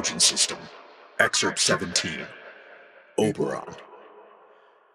Origin System. Excerpt 17. Oberon.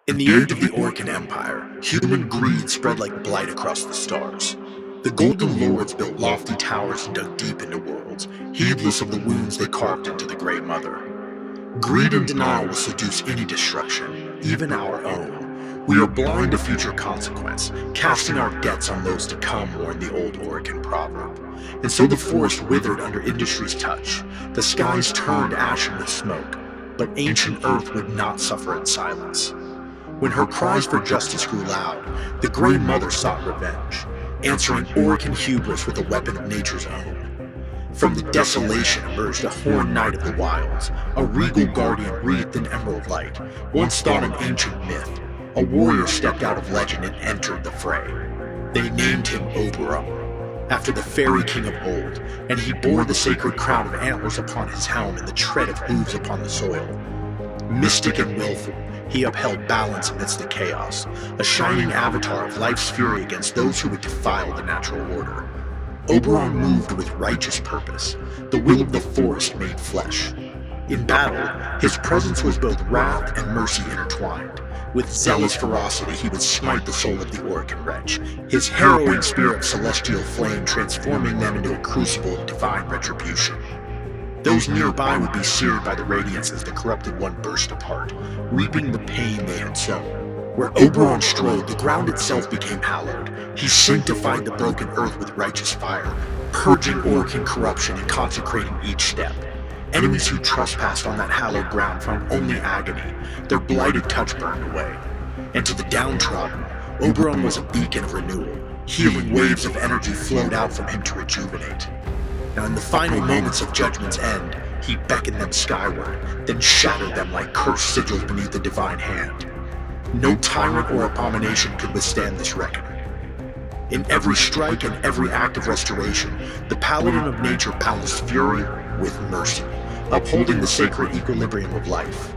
In the age of the Orcan Empire, human greed spread like blight across the stars. The Golden Lords built lofty towers and dug deep into worlds, heedless of the wounds they carved into the Grey Mother. Greed and denial will seduce any destruction, even our own. We are blind to future consequence, casting our debts on those to come, warned the old Orcan proverb. And so the forest withered under industry's touch, the skies turned ashen with smoke, but ancient Earth would not suffer in silence. When her cries for justice grew loud, the Grey Mother sought revenge, answering Orcan hubris with a weapon of nature's own. From the desolation emerged a horned knight of the wilds, a regal guardian wreathed in emerald light, once thought an ancient myth. A warrior stepped out of legend and entered the fray. They named him Oberon, after the fairy king of old, and he bore the sacred crown of antlers upon his helm and the tread of hooves upon the soil. Mystic and willful, he upheld balance amidst the chaos, a shining avatar of life's fury against those who would defile the natural order. Oberon moved with righteous purpose, the will of the forest made flesh. In battle, his presence was both wrath and mercy intertwined. With zealous ferocity, he would smite the soul of the Orcan wretch, his harrowing spear of celestial flame transforming them into a crucible of divine retribution. Those nearby would be seared by the radiance as the corrupted one burst apart, reaping the pain they had sown. Where Oberon strode, the ground itself became hallowed. He sanctified the broken earth with righteous fire, purging Orcan corruption and consecrating each step. Enemies who trespassed on that hallowed ground found only agony, their blighted touch burned away. And to the downtrodden, Oberon was a beacon of renewal. Healing waves of energy flowed out from him to rejuvenate. Now in the final moments of Judgment's end, he beckoned them skyward, then shattered them like cursed sigils beneath the divine hand. No tyrant or abomination could withstand this reckoning. In every strike and every act of restoration, the paladin of nature balanced fury with mercy, upholding the sacred equilibrium of life.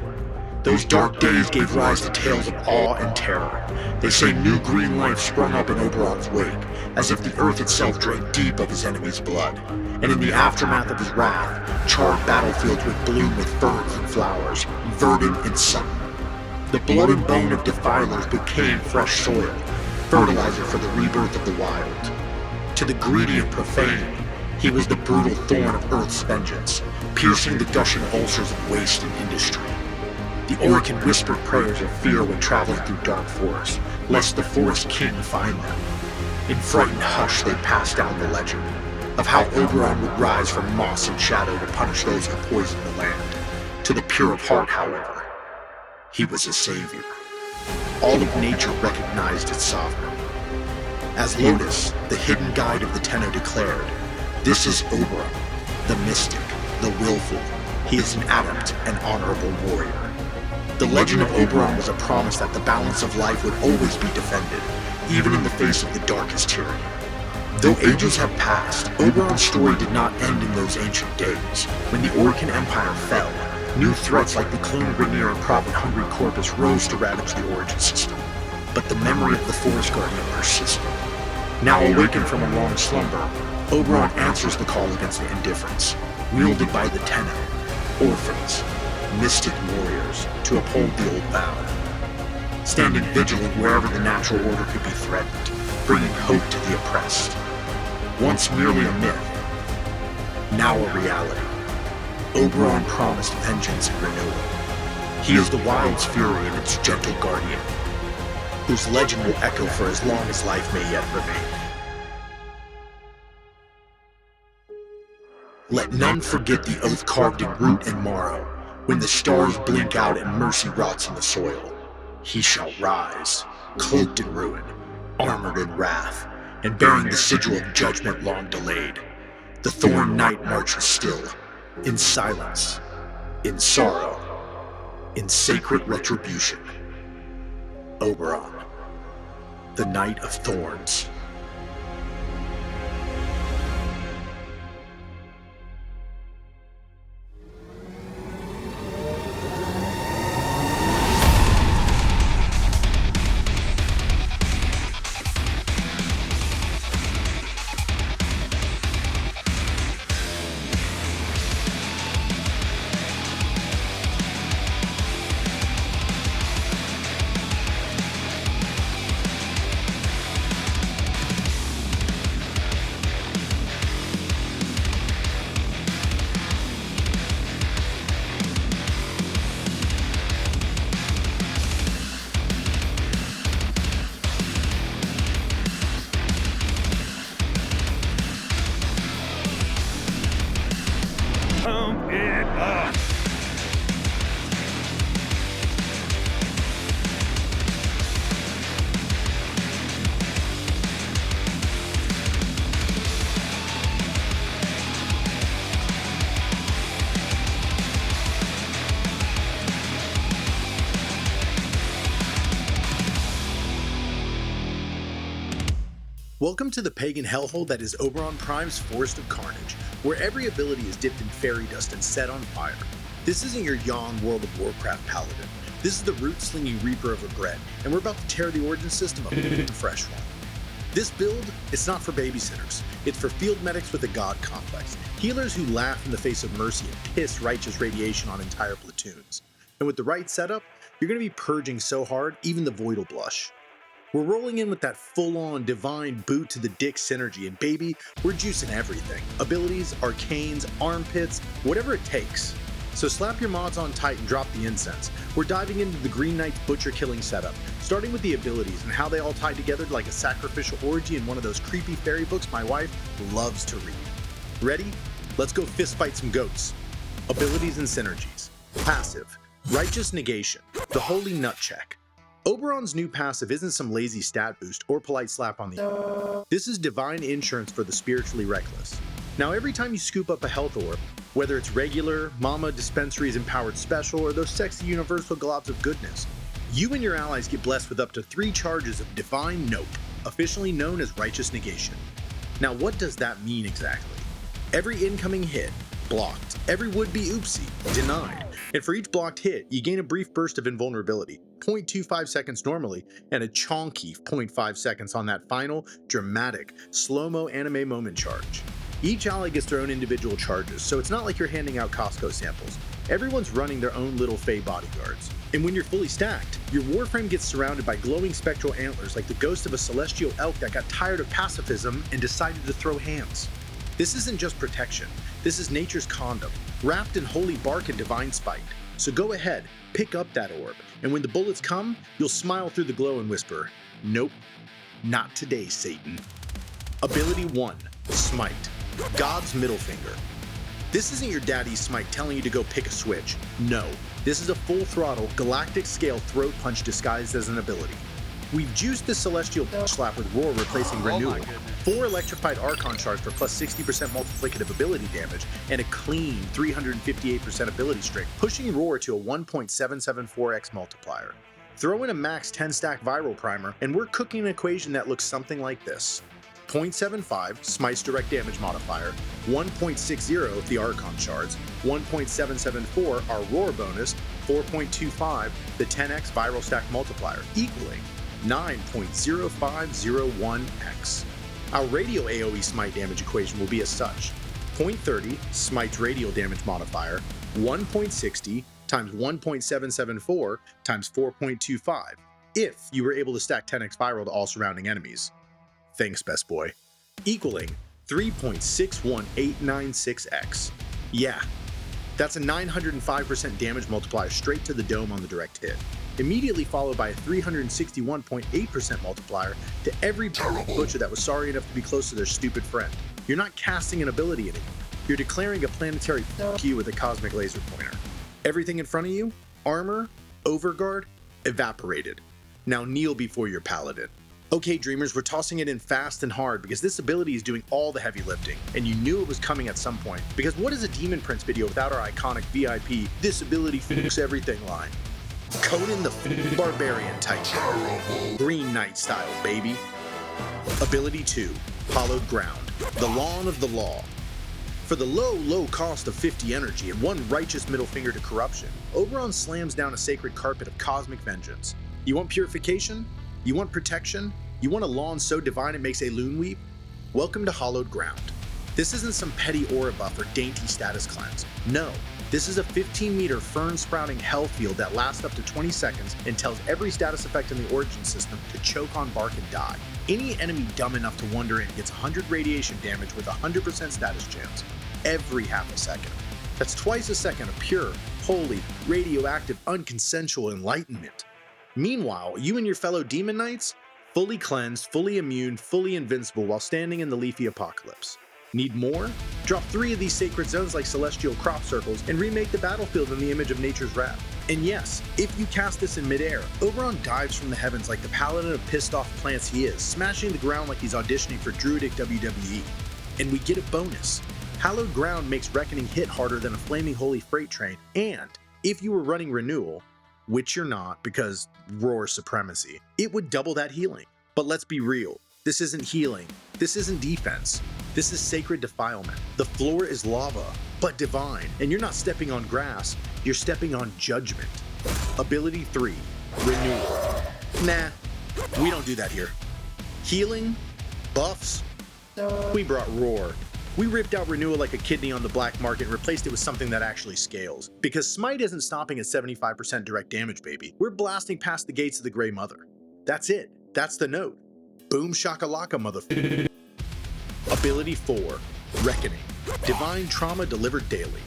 Those dark days gave rise to tales of awe and terror. They say new green life sprung up in Oberon's wake, as if the earth itself drank deep of his enemy's blood. And in the aftermath of his wrath, charred battlefields would bloom with ferns and flowers, verdant and sudden. The blood and bone of defilers became fresh soil, fertilizer for the rebirth of the wild. To the greedy and profane, he was the brutal thorn of Earth's vengeance, piercing the gushing ulcers of waste and industry. The Orcan whispered prayers of fear when traveling through dark forests, lest the forest king find them. In frightened hush they passed down the legend of how Oberon would rise from moss and shadow to punish those who poisoned the land. To the pure of heart, however, he was a savior. All of nature recognized its sovereign. As Lotus, the hidden guide of the Tenno, declared, "This is Oberon, the mystic, the willful. He is an adept and honorable warrior." The legend of Oberon was a promise that the balance of life would always be defended, even in the face of the darkest tyranny. Though ages have passed, Oberon's story did not end in those ancient days. When the Orcan Empire fell, new threats like the cloned Renewal and profit-hungry Corpus rose to ravage the Origin System. But the memory of the Forest Guardian persisted. Now awakened from a long slumber, Oberon answers the call against the indifference, wielded by the Tenno, orphans, mystic warriors, to uphold the old vow. Standing vigilant wherever the natural order could be threatened, bringing hope to the oppressed. Once merely a myth, now a reality. Oberon promised vengeance and renewal. He is the wild's fury and its gentle guardian, whose legend will echo for as long as life may yet remain. Let none forget the oath carved in root and marrow. When the stars blink out and mercy rots in the soil, he shall rise, cloaked in ruin, armored in wrath, and bearing the sigil of judgment long delayed. The Thorn Knight marches still, in silence, in sorrow, in sacred retribution. Oberon, the Knight of Thorns. Welcome to the pagan hellhole that is Oberon Prime's Forest of Carnage, where every ability is dipped in fairy dust and set on fire. This isn't your yawn World of Warcraft paladin. This is the root-slinging Reaper of Regret, and we're about to tear the origin system up with a fresh one. This build, it's not for babysitters. It's for field medics with a god complex, healers who laugh in the face of mercy and piss righteous radiation on entire platoons. And with the right setup, you're going to be purging so hard, even the void will blush. We're rolling in with that full-on divine boot to the dick synergy, and baby, we're juicing everything. Abilities, arcanes, armpits, whatever it takes. So slap your mods on tight and drop the incense. We're diving into the Green Knight's butcher killing setup, starting with the abilities and how they all tie together like a sacrificial orgy in one of those creepy fairy books my wife loves to read. Ready? Let's go fist fight some goats. Abilities and synergies. Passive. Righteous Negation. The Holy Nut Check. Oberon's new passive isn't some lazy stat boost or polite slap on the This is divine insurance for the spiritually reckless. Now every time you scoop up a health orb, whether it's regular, Mama Dispensary's Empowered Special, or those sexy universal globs of goodness, you and your allies get blessed with up to 3 charges of Divine Nope, officially known as Righteous Negation. Now what does that mean exactly? Every incoming hit, blocked. Every would-be oopsie, denied. And for each blocked hit, you gain a brief burst of invulnerability, 0.25 seconds normally, and a chonky 0.5 seconds on that final, dramatic, slow-mo anime moment charge. Each ally gets their own individual charges, so it's not like you're handing out Costco samples. Everyone's running their own little Fey bodyguards. And when you're fully stacked, your Warframe gets surrounded by glowing spectral antlers like the ghost of a celestial elk that got tired of pacifism and decided to throw hands. This isn't just protection, this is nature's condom, wrapped in holy bark and divine spite. So go ahead, pick up that orb, and when the bullets come, you'll smile through the glow and whisper, "Nope, not today, Satan." Ability 1, Smite, God's middle finger. This isn't your daddy's smite telling you to go pick a switch. No, this is a full throttle, galactic scale throat punch disguised as an ability. We've juiced the celestial slap with Roar replacing Renewal, 4 electrified Archon Shards for plus 60% multiplicative ability damage, and a clean 358% ability string, pushing Roar to a 1.774x multiplier. Throw in a max 10 stack viral primer, and we're cooking an equation that looks something like this. 0.75 Smite's direct damage modifier, 1.60 the Archon Shards, 1.774 our Roar bonus, 4.25 the 10x viral stack multiplier, equaling 9.0501x. Our radial AoE Smite damage equation will be as such. 0.30 Smite's radial damage modifier, 1.60 times 1.774 times 4.25, if you were able to stack 10x viral to all surrounding enemies. Thanks, best boy. Equaling 3.61896x. Yeah, that's a 905% damage multiplier straight to the dome on the direct hit, immediately followed by a 361.8% multiplier to every butcher that was sorry enough to be close to their stupid friend. You're not casting an ability anymore. You're declaring a planetary fuck you with a cosmic laser pointer. Everything in front of you, armor, overguard, evaporated. Now kneel before your paladin. Okay, dreamers, we're tossing it in fast and hard because this ability is doing all the heavy lifting, and you knew it was coming at some point, because what is a DemonPrince video without our iconic VIP, this ability fucks everything line? Conan the Barbarian type. Green Knight style, baby. Ability 2, Hallowed Ground, the Lawn of the Law. For the low cost of 50 energy and 1 righteous middle finger to corruption, Oberon slams down a sacred carpet of cosmic vengeance. You want purification? You want protection? You want a lawn so divine it makes a loon weep? Welcome to Hallowed Ground. This isn't some petty aura buff or dainty status cleanse. No, this is a 15-meter fern-sprouting hell field that lasts up to 20 seconds and tells every status effect in the origin system to choke on bark and die. Any enemy dumb enough to wander in gets 100 radiation damage with 100% status chance, every half a second. That's twice a second of pure, holy, radioactive, unconsensual enlightenment. Meanwhile, you and your fellow Demon Knights, fully cleansed, fully immune, fully invincible while standing in the leafy apocalypse. Need more? Drop 3 of these sacred zones like celestial crop circles and remake the battlefield in the image of nature's wrath. And yes, if you cast this in midair, Oberon dives from the heavens like the paladin of pissed off plants he is, smashing the ground like he's auditioning for Druidic WWE. And we get a bonus. Hallowed Ground makes Reckoning hit harder than a flaming holy freight train, and if you were running Renewal, which you're not because Roar supremacy, it would double that healing. But let's be real, This isn't healing. This isn't defense. This is sacred defilement. The floor is lava, but divine. And you're not stepping on grass, you're stepping on judgment. Ability 3, Renewal. Nah, we don't do that here. Healing? Buffs? We brought Roar. We ripped out Renewal like a kidney on the black market and replaced it with something that actually scales. Because Smite isn't stopping at 75% direct damage, baby. We're blasting past the gates of the Grey Mother. That's it. That's the note. Boom shakalaka, motherfucker. Ability 4, Reckoning. Divine trauma delivered daily.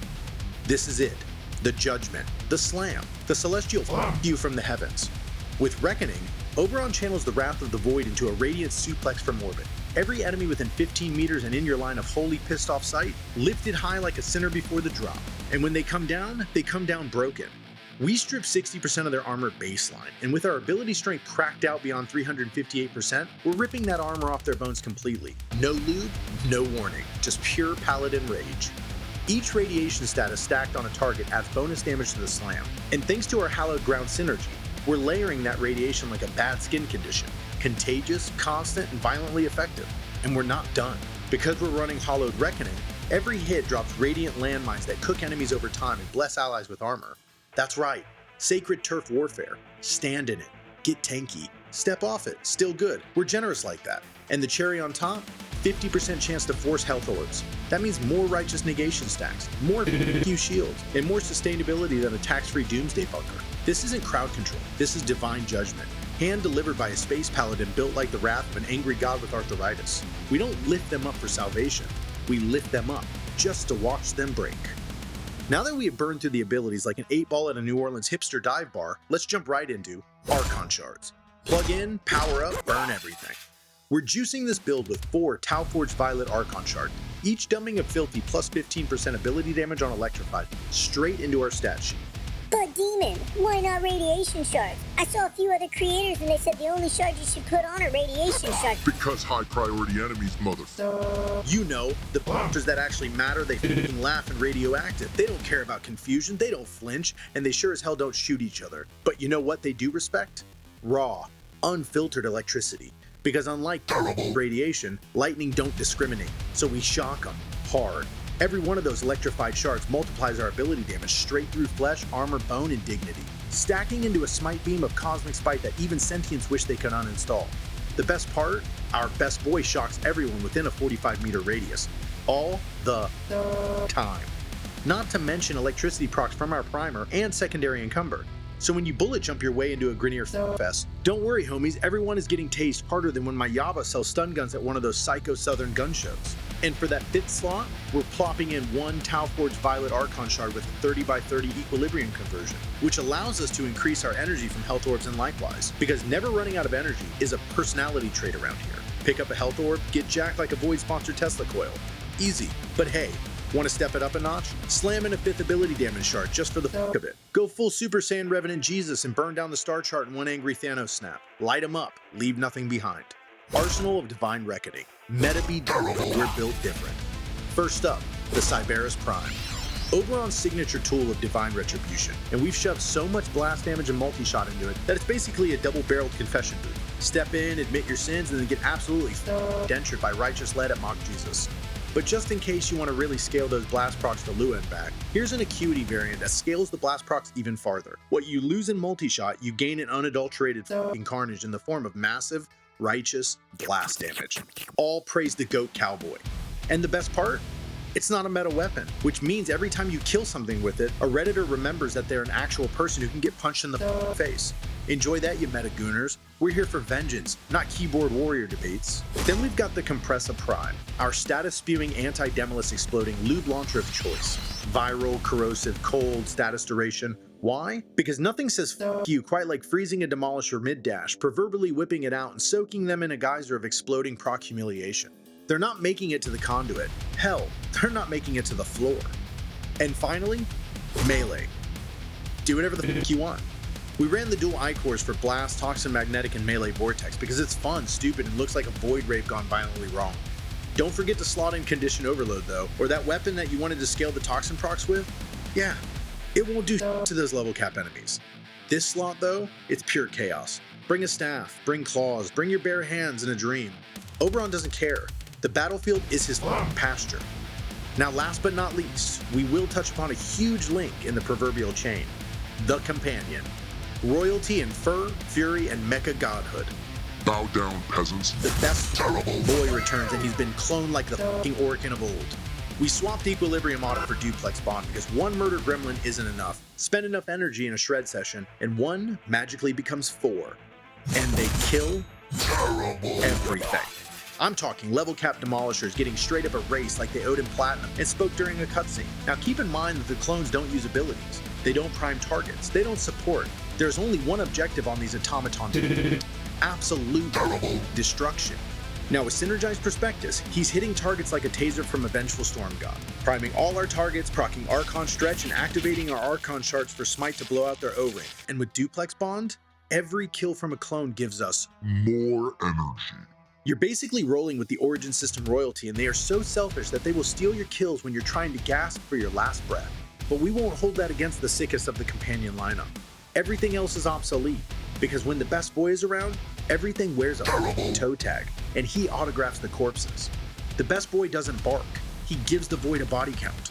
This is it. The judgment. The slam. The celestial you from the heavens. With Reckoning, Oberon channels the wrath of the void into a radiant suplex from orbit. Every enemy within 15 meters and in your line of wholly pissed off sight, lifted high like a sinner before the drop. And when they come down broken. We strip 60% of their armor baseline, and with our ability strength cracked out beyond 358%, we're ripping that armor off their bones completely. No lube, no warning, just pure paladin rage. Each radiation status stacked on a target adds bonus damage to the slam, and thanks to our hallowed ground synergy, we're layering that radiation like a bad skin condition. Contagious, constant, and violently effective. And we're not done. Because we're running Hallowed Reckoning, every hit drops radiant landmines that cook enemies over time and bless allies with armor. That's right, sacred turf warfare. Stand in it, get tanky, step off it, still good. We're generous like that. And the cherry on top? 50% chance to force health orbs. That means more righteous negation stacks, more few shields, and more sustainability than a tax-free doomsday bunker. This isn't crowd control, this is divine judgment. Hand-delivered by a space paladin built like the wrath of an angry god with arthritis. We don't lift them up for salvation, we lift them up just to watch them break. Now that we have burned through the abilities like an 8-ball at a New Orleans hipster dive bar, let's jump right into Archon Shards. Plug in, power up, burn everything. We're juicing this build with 4 Tau-Forged Violet Archon Shards, each dumping a filthy plus 15% ability damage on Electrified straight into our stat sheet. But Demon, why not radiation shards? I saw a few other creators and they said the only shard you should put on are radiation shards. Because high priority enemies, mother. You know, the monsters that actually matter, they f***ing laugh and radioactive. They don't care about confusion, they don't flinch, and they sure as hell don't shoot each other. But you know what they do respect? Raw, unfiltered electricity. Because unlike radiation, lightning don't discriminate, so we shock them hard. Every one of those electrified shards multiplies our ability damage straight through flesh, armor, bone, and dignity, stacking into a smite beam of cosmic spite that even sentients wish they could uninstall. The best part? Our best boy shocks everyone within a 45-meter radius, all the time. Not to mention electricity procs from our primer and secondary encumber. So when you bullet jump your way into a Grenier fest, don't worry homies, everyone is getting tased harder than when my Yaba sells stun guns at one of those psycho southern gun shows. And for that 5th slot, we're plopping in 1 Tau-Forged Violet Archon Shard with a 30x30 equilibrium conversion, which allows us to increase our energy from health orbs and likewise, because never running out of energy is a personality trait around here. Pick up a health orb, get jacked like a Void-sponsored Tesla coil. Easy, but hey, want to step it up a notch? Slam in a 5th ability damage shard just for the fuck of it. Go full Super Saiyan Revenant Jesus and burn down the star chart in one angry Thanos snap. Light 'em up, leave nothing behind. Arsenal of Divine Reckoning. Meta be we're built different. First up, the Sybaris Prime. Oberon's signature tool of divine retribution, and we've shoved so much blast damage and multi-shot into it that it's basically a double-barreled confession booth. Step in, admit your sins, and then get absolutely dentured by righteous lead at Mock Jesus. But just in case you want to really scale those blast procs to Lua and back, here's an Acuity variant that scales the blast procs even farther. What you lose in multi-shot, you gain in unadulterated carnage in the form of massive, righteous blast damage. All praise the GOAT Cowboy. And the best part? It's not a meta weapon, which means every time you kill something with it, a Redditor remembers that they're an actual person who can get punched in the face. Enjoy that, you meta gooners. We're here for vengeance, not keyboard warrior debates. Then we've got the Kompressa Prime, our status-spewing anti-demolist exploding lube launcher of choice. Viral, corrosive, cold, status duration. Why? Because nothing says f you quite like freezing a demolisher mid-dash, proverbially whipping it out and soaking them in a geyser of exploding proc humiliation. They're not making it to the conduit. Hell, they're not making it to the floor. And finally, melee. Do whatever the f you want. We ran the dual Ichors for Blast, Toxin Magnetic, and Melee Vortex because it's fun, stupid, and looks like a Void Rave gone violently wrong. Don't forget to slot in Condition Overload though, or that weapon that you wanted to scale the Toxin procs with? Yeah, it won't do to those level cap enemies. This slot though, it's pure chaos. Bring a staff, bring claws, bring your bare hands and a dream. Oberon doesn't care. The battlefield is his pasture. Now, last but not least, we will touch upon a huge link in the proverbial chain: the Companion. Royalty in fur, fury, and mecha godhood. Bow down, peasants. The best boy returns, and he's been cloned like the fucking Orkin of old. We swapped Equilibrium Auto for Duplex Bond because one murder gremlin isn't enough. Spend enough energy in a shred session, and one magically becomes 4. And they kill everything. I'm talking level cap demolishers getting straight up a race like they owed him platinum and spoke during a cutscene. Now keep in mind that the clones don't use abilities. They don't prime targets. They don't support. There's only one objective on these automatons: absolute destruction. Now with Synergized Prospectus, he's hitting targets like a taser from a Vengeful Storm God, priming all our targets, proccing Archon Stretch, and activating our Archon Shards for Smite to blow out their O-ring. And with Duplex Bond, every kill from a clone gives us more energy. You're basically rolling with the Origin System royalty, and they are so selfish that they will steal your kills when you're trying to gasp for your last breath. But we won't hold that against the sickest of the companion lineup. Everything else is obsolete, because when the best boy is around, everything wears a toe tag, and he autographs the corpses. The best boy doesn't bark, he gives the void a body count.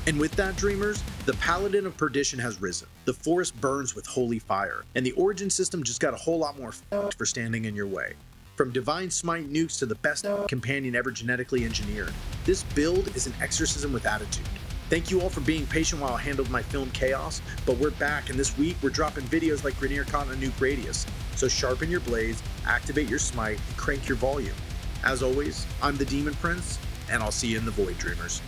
And with that, dreamers, the Paladin of Perdition has risen. The forest burns with holy fire, and the Origin System just got a whole lot more for standing in your way. From Divine Smite nukes to the best companion ever genetically engineered, this build is an exorcism with attitude. Thank you all for being patient while I handled my film chaos, but we're back, and this week we're dropping videos like Rainier Con and Nuke Radius. So sharpen your blades, activate your smite, and crank your volume. As always, I'm the Demon Prince, and I'll see you in the Void, dreamers.